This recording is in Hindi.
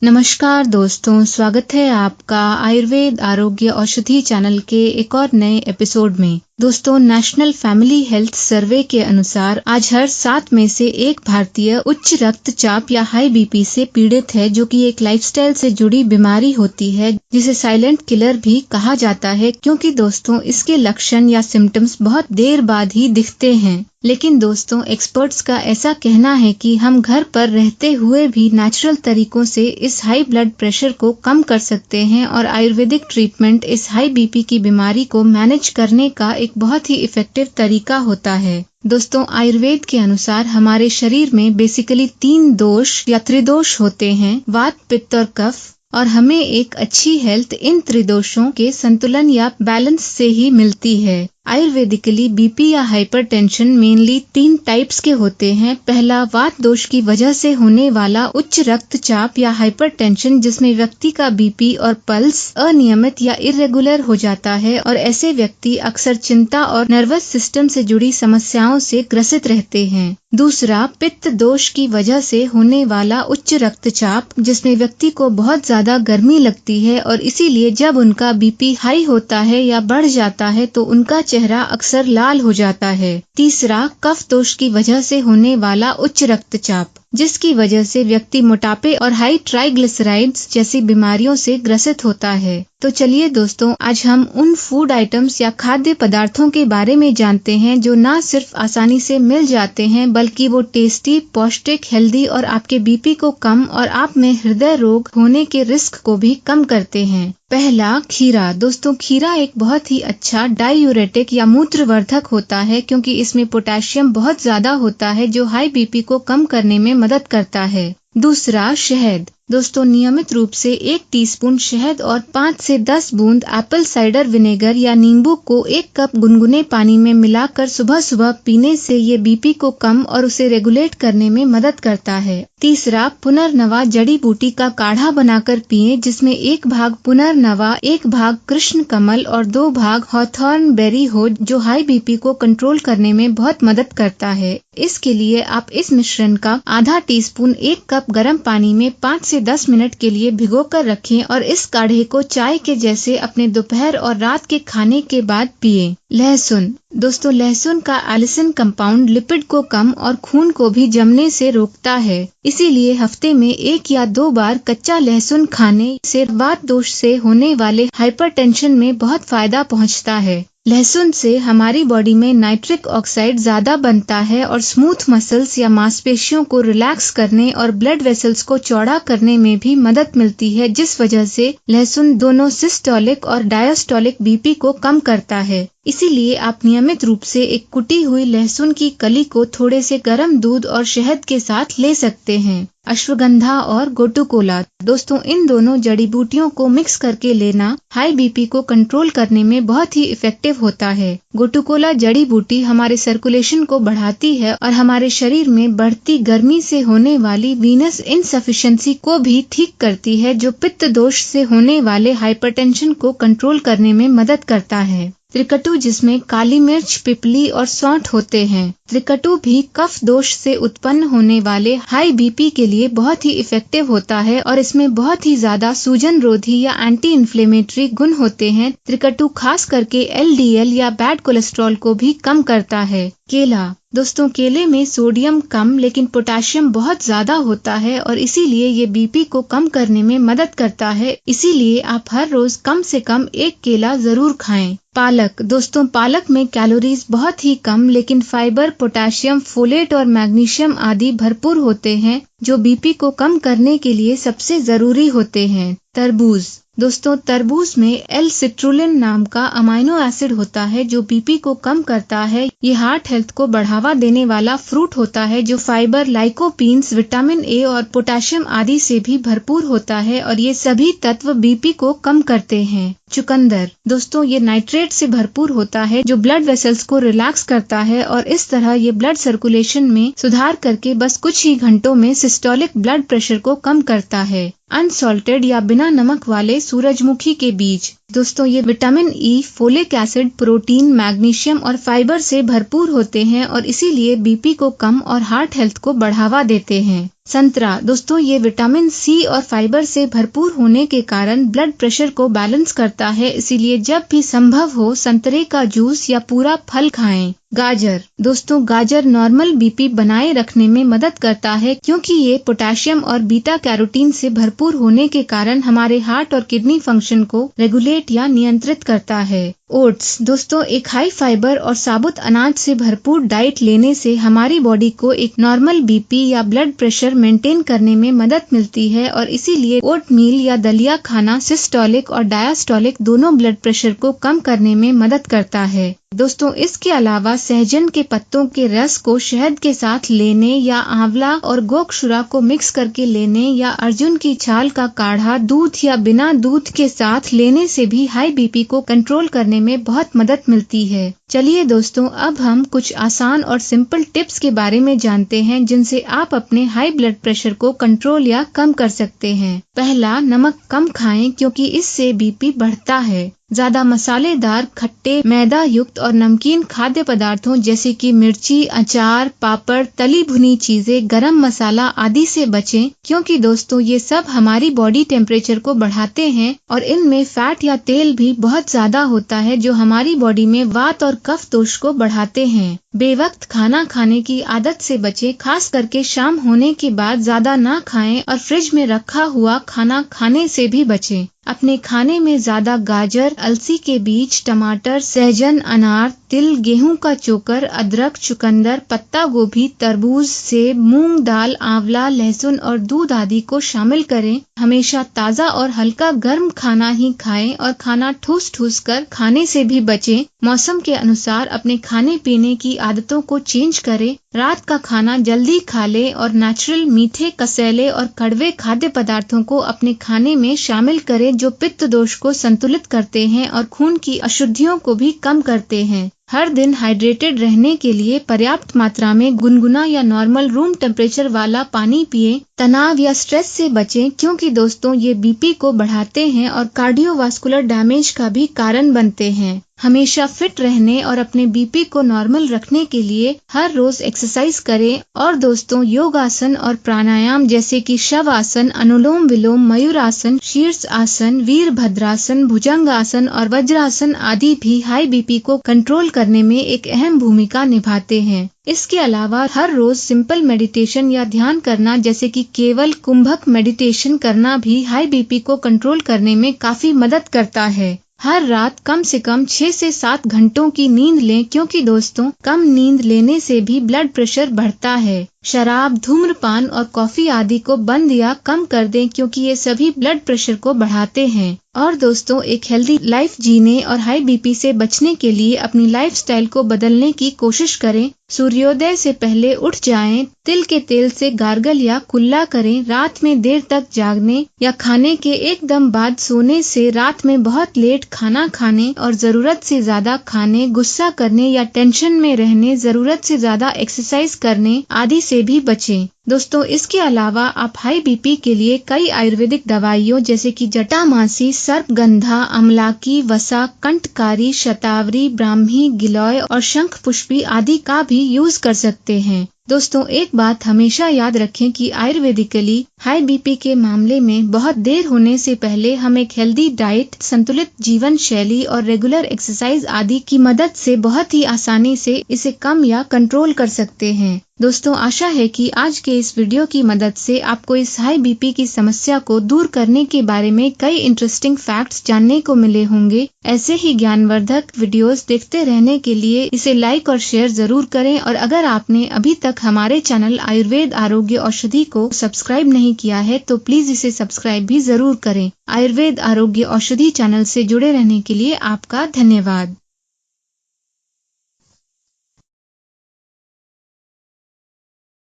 नमस्कार दोस्तों, स्वागत है आपका आयुर्वेद आरोग्य औषधि चैनल के एक और नए एपिसोड में। दोस्तों, नेशनल फैमिली हेल्थ सर्वे के अनुसार आज हर 7 में से एक भारतीय उच्च रक्तचाप या हाई बीपी से पीड़ित है, जो कि एक लाइफस्टाइल से जुड़ी बीमारी होती है जिसे साइलेंट किलर भी कहा जाता है, क्योंकि दोस्तों इसके लक्षण या सिम्टम्स बहुत देर बाद ही दिखते हैं। लेकिन दोस्तों, एक्सपर्ट्स का ऐसा कहना है कि हम घर पर रहते हुए भी नेचुरल तरीकों से इस हाई ब्लड प्रेशर को कम कर सकते हैं और आयुर्वेदिक ट्रीटमेंट इस हाई बीपी की बीमारी को मैनेज करने का एक बहुत ही इफेक्टिव तरीका होता है। दोस्तों, आयुर्वेद के अनुसार हमारे शरीर में बेसिकली 3 दोष या त्रिदोष होते हैं, वात, पित्त और कफ, और हमें एक अच्छी हेल्थ इन त्रिदोषों के संतुलन या बैलेंस से ही मिलती है। आयुर्वेदिकली बीपी या हाइपरटेंशन मेनली 3 टाइप्स के होते हैं। पहला, वात दोष की वजह से होने वाला उच्च रक्तचाप या हाइपरटेंशन, जिसमें व्यक्ति का बीपी और पल्स अनियमित या इरेगुलर हो जाता है और ऐसे व्यक्ति अक्सर चिंता और नर्वस सिस्टम से जुड़ी समस्याओं से ग्रसित रहते हैं। दूसरा, पित्त दोष की वजह से होने वाला उच्च रक्तचाप, जिसमें व्यक्ति को बहुत ज्यादा गर्मी लगती है और इसीलिए जब उनका बीपी हाई होता है या बढ़ जाता है तो उनका चेहरा अक्सर लाल हो जाता है। तीसरा, कफ दोष की वजह से होने वाला उच्च रक्तचाप, जिसकी वजह से व्यक्ति मोटापे और हाई ट्राइग्लिसराइड्स जैसी बीमारियों से ग्रसित होता है। तो चलिए दोस्तों, आज हम उन फूड आइटम्स या खाद्य पदार्थों के बारे में जानते हैं जो ना सिर्फ आसानी से मिल जाते हैं, बल्कि वो टेस्टी, पौष्टिक, हेल्दी और आपके बीपी को कम और आप में हृदय रोग होने के रिस्क को भी कम करते हैं। पहला, खीरा। दोस्तों, खीरा एक बहुत ही अच्छा डायूरेटिक या मूत्रवर्धक होता है, क्योंकि इसमें पोटेशियम बहुत ज्यादा होता है जो हाई बीपी को कम करने में मदद करता है। दूसरा, शहद। दोस्तों, नियमित रूप से 1 टीस्पून शहद और 5 से 10 बूंद एप्पल साइडर विनेगर या नींबू को 1 कप गुनगुने पानी में मिलाकर सुबह सुबह पीने से ये बीपी को कम और उसे रेगुलेट करने में मदद करता है। तीसरा, पुनर्नवा जड़ी बूटी का काढ़ा बनाकर पिएं, जिसमें 1 भाग पुनर्नवा, 1 भाग कृष्ण कमल और 2 भाग हॉथॉर्न बेरी हो, जो हाई बीपी को कंट्रोल करने में बहुत मदद करता है। इसके लिए आप इस मिश्रण का आधा टीस्पून 1 कप गर्म पानी में 5 से 10 मिनट के लिए भिगोकर रखें और इस काढ़े को चाय के जैसे अपने दोपहर और रात के खाने के बाद पिएं। लहसुन। दोस्तों, लहसुन का एलिसिन कंपाउंड लिपिड को कम और खून को भी जमने से रोकता है। इसीलिए हफ्ते में 1 या 2 बार कच्चा लहसुन खाने से वात दोष से होने वाले हाइपरटेंशन में बहुत फायदा पहुंचता है। लहसुन से हमारी बॉडी में नाइट्रिक ऑक्साइड ज्यादा बनता है और स्मूथ मसल्स या मांसपेशियों को रिलैक्स करने और ब्लड वेसल्स को चौड़ा करने में भी मदद मिलती है, जिस वजह से लहसुन दोनों सिस्टोलिक और डायस्टोलिक बीपी को कम करता है। इसीलिए आप नियमित रूप से एक कुटी हुई लहसुन की कली को थोड़े से गर्म दूध और शहद के साथ ले सकते हैं। अश्वगंधा और गोटुकोला। दोस्तों, इन दोनों जड़ी बूटियों को मिक्स करके लेना हाई बीपी को कंट्रोल करने में बहुत ही इफेक्टिव होता है। गोटुकोला जड़ी बूटी हमारे सर्कुलेशन को बढ़ाती है और हमारे शरीर में बढ़ती गर्मी से होने वाली वीनस इनसफिशिएंसी को भी ठीक करती है, जो पित्त दोष से होने वाले हाइपरटेंशन को कंट्रोल करने में मदद करता है। त्रिकटु, जिसमें काली मिर्च, पिपली और सौंठ होते हैं। त्रिकटु भी कफ दोष से उत्पन्न होने वाले हाई बीपी के लिए बहुत ही इफेक्टिव होता है और इसमें बहुत ही ज्यादा सूजन रोधी या एंटी इन्फ्लेमेटरी गुण होते हैं। त्रिकटु खास करके LDL या बैड कोलेस्ट्रॉल को भी कम करता है। केला। दोस्तों, केले में सोडियम कम लेकिन पोटेशियम बहुत ज्यादा होता है और इसीलिए ये बीपी को कम करने में मदद करता है। इसीलिए आप हर रोज कम से कम 1 केला जरूर खाएं। पालक। दोस्तों, पालक में कैलोरीज बहुत ही कम लेकिन फाइबर, पोटेशियम, फोलेट और मैग्नीशियम आदि भरपूर होते हैं, जो बीपी को कम करने के लिए सबसे जरूरी होते हैं। तरबूज। दोस्तों, तरबूज में L-सिट्रुलिन नाम का अमाइनो एसिड होता है जो बीपी को कम करता है। ये हार्ट हेल्थ को बढ़ावा देने वाला फ्रूट होता है जो फाइबर, लाइकोपीन्स, विटामिन A और पोटेशियम आदि से भी भरपूर होता है और ये सभी तत्व बीपी को कम करते हैं। चुकंदर। दोस्तों, ये नाइट्रेट से भरपूर होता है जो ब्लड वेसल्स को रिलैक्स करता है और इस तरह ये ब्लड सर्कुलेशन में सुधार करके बस कुछ ही घंटों में सिस्टोलिक ब्लड प्रेशर को कम करता है। अनसॉल्टेड या बिना नमक वाले सूरजमुखी के बीज। दोस्तों ये vitamin E, folic acid, protein, magnesium और फाइबर से भरपूर होते हैं और इसीलिए बीपी को कम और हार्ट हेल्थ को बढ़ावा देते हैं। संतरा। दोस्तों ये विटामिन सी और फाइबर से भरपूर होने के कारण ब्लड प्रेशर को बैलेंस करता है, इसीलिए जब भी संभव हो संतरे का जूस या पूरा फल खाएं। गाजर। दोस्तों गाजर नॉर्मल बीपी बनाए रखने में मदद करता है क्योंकि ये पोटेशियम और बीटा कैरोटीन से भरपूर होने के कारण हमारे हार्ट और किडनी फंक्शन को रेगुलेट या नियंत्रित करता है। ओट्स। दोस्तों एक हाई फाइबर और साबुत अनाज से भरपूर डाइट लेने से हमारी बॉडी को एक नॉर्मल बीपी या ब्लड प्रेशर मेंटेन करने में मदद मिलती है और इसीलिए ओटमील या दलिया खाना सिस्टोलिक और डायस्टोलिक दोनों ब्लड प्रेशर को कम करने में मदद करता है। दोस्तों इसके अलावा सहजन के पत्तों के रस को शहद के साथ लेने या आंवला और गोक्षुरा को मिक्स करके लेने या अर्जुन की छाल का काढ़ा दूध या बिना दूध के साथ लेने से भी हाई बीपी को कंट्रोल करने में बहुत मदद मिलती है। चलिए दोस्तों अब हम कुछ आसान और सिंपल टिप्स के बारे में जानते हैं जिनसे आप अपने हाई ब्लड प्रेशर को कंट्रोल या कम कर सकते हैं। पहला, नमक कम खाएं क्योंकि इससे बीपी बढ़ता है। ज्यादा मसालेदार, खट्टे, मैदा युक्त और नमकीन खाद्य पदार्थों जैसे कि मिर्ची, अचार, पापड़, तली भुनी चीजें, गरम मसाला आदि से बचें क्योंकि दोस्तों ये सब हमारी बॉडी टेम्परेचर को बढ़ाते हैं और इनमें फैट या तेल भी बहुत ज्यादा होता है जो हमारी बॉडी में वात और कफ दोष को बढ़ाते हैं। बेवक्त खाना खाने की आदत से बचें, खास करके शाम होने के बाद ज्यादा ना खाएं और फ्रिज में रखा हुआ खाना खाने से भी बचें। अपने खाने में ज्यादा गाजर, अलसी के बीज, टमाटर, सहजन, अनार, तिल, गेहूं का चोकर, अदरक, चुकंदर, पत्ता गोभी, तरबूज, सेब, मूंग दाल, आंवला, लहसुन और दूध आदि को शामिल करें। हमेशा ताज़ा और हल्का गर्म खाना ही खाएं और खाना ठूस ठूस कर खाने से भी बचें। मौसम के अनुसार अपने खाने पीने की आदतों को चेंज करें। रात का खाना जल्दी खा ले और नेचुरल मीठे, कसैले और कड़वे खाद्य पदार्थों को अपने खाने में शामिल करें जो पित्त दोष को संतुलित करते हैं और खून की अशुद्धियों को भी कम करते हैं। हर दिन हाइड्रेटेड रहने के लिए पर्याप्त मात्रा में गुनगुना या नॉर्मल रूम टेम्परेचर वाला पानी पिएं। तनाव या स्ट्रेस से बचें क्योंकि दोस्तों ये बीपी को बढ़ाते हैं और कार्डियोवास्कुलर डैमेज का भी कारण बनते हैं। हमेशा फिट रहने और अपने बीपी को नॉर्मल रखने के लिए हर रोज एक्सरसाइज करें और दोस्तों योगासन और प्राणायाम जैसे कि शवासन, अनुलोम विलोम, मयूरासन, शीर्ष आसन, वीरभद्रासन, भुजंगासन और वज्रासन आदि भी हाई बीपी को कंट्रोल करने में एक अहम भूमिका निभाते हैं। इसके अलावा हर रोज सिंपल मेडिटेशन या ध्यान करना जैसे कि केवल कुंभक मेडिटेशन करना भी हाई बीपी को कंट्रोल करने में काफी मदद करता है। हर रात कम से कम 6 से 7 घंटों की नींद लें क्योंकि दोस्तों कम नींद लेने से भी ब्लड प्रेशर बढ़ता है। शराब, धूम्रपान और कॉफी आदि को बंद या कम कर दें क्योंकि ये सभी ब्लड प्रेशर को बढ़ाते हैं। और दोस्तों एक हेल्दी लाइफ जीने और हाई बीपी से बचने के लिए अपनी लाइफस्टाइल को बदलने की कोशिश करें। सूर्योदय से पहले उठ जाएं, तिल के तेल से गार्गल या कुल्ला करें, रात में देर तक जागने या खाने के एकदम बाद सोने से, रात में बहुत लेट खाना खाने और जरूरत से ज्यादा खाने, गुस्सा करने या टेंशन में रहने, जरूरत से ज्यादा एक्सरसाइज करने आदि से भी बचें। दोस्तों इसके अलावा आप हाई बीपी के लिए कई आयुर्वेदिक दवाइयों जैसे कि जटामासी, सर्पगंधा, अमलाकी, वसा, कंठकारी, शतावरी, ब्राह्मी, गिलोय और शंख पुष्पी आदि का भी यूज कर सकते हैं। दोस्तों एक बात हमेशा याद रखें कि आयुर्वेदिकली हाई बीपी के मामले में बहुत देर होने से पहले हम एक हेल्दी डाइट, संतुलित जीवन शैली और रेगुलर एक्सरसाइज आदि की मदद से बहुत ही आसानी से इसे कम या कंट्रोल कर सकते हैं। दोस्तों आशा है कि आज के इस वीडियो की मदद से आपको इस हाई बीपी की समस्या को दूर करने के बारे में कई इंटरेस्टिंग फैक्ट्स जानने को मिले होंगे। ऐसे ही ज्ञानवर्धक वीडियोस देखते रहने के लिए इसे लाइक और शेयर जरूर करें और अगर आपने अभी तक हमारे चैनल आयुर्वेद आरोग्य औषधि को सब्सक्राइब नहीं किया है तो प्लीज इसे सब्सक्राइब भी जरूर करें। आयुर्वेद आरोग्य औषधि चैनल से जुड़े रहने के लिए आपका धन्यवाद।